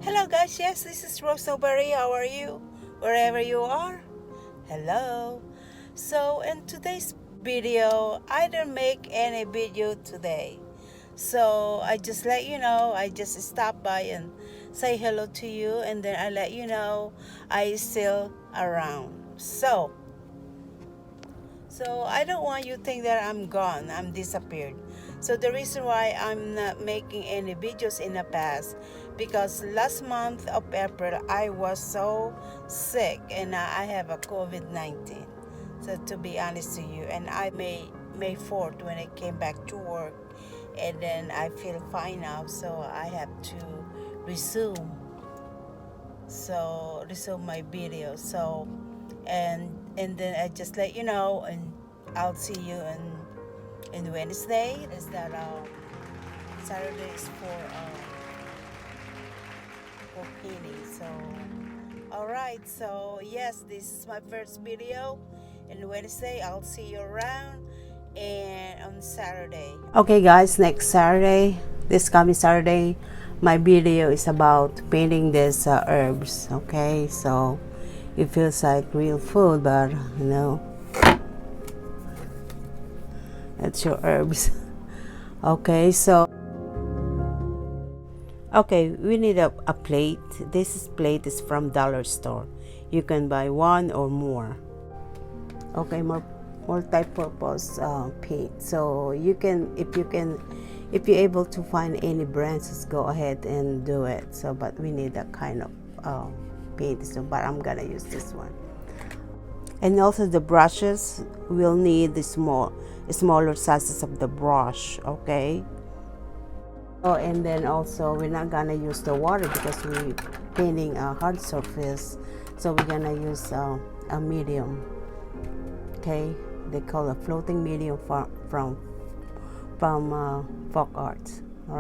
Hello guys, yes, this is Newbery. How are you? Wherever you are. Hello. So in today's video, I didn't make any video today. So I just let you know, I just stop by and say hello to you, and then I let you know I still around. So I don't want you to think that I'm gone, I'm disappeared. So the reason why I'm not making any videos in the past, because last month of April I was so sick and I have a COVID-19. So to be honest to you, and I May 4th when I came back to work, and then I feel fine now, so I have to resume my video. So and then I just let you know, and I'll see you in Wednesday. Is that Saturday is for painting. So all right, so yes, this is my first video. And Wednesday I'll see you around, and on Saturday. Okay guys, next Saturday, this coming Saturday, my video is about painting these herbs. Okay, so it feels like real food, but you know, it's your herbs. Okay, so okay, we need a plate. This plate is from dollar store. You can buy one or more. Okay, multi-purpose paint. So you can, if you're able to find any brands, just go ahead and do it. So, but we need that kind of paint. So, but I'm gonna use this one. And also the brushes, we'll need the smaller sizes of the brush. Okay. Oh, and then also we're not gonna use the water because we're painting a hard surface. So we're gonna use a medium. Okay, they call a floating medium from FolkArt. All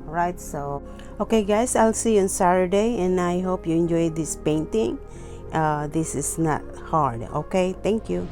right, so okay guys, I'll see you on Saturday, and I hope you enjoy this painting. This is not hard. Okay, thank you.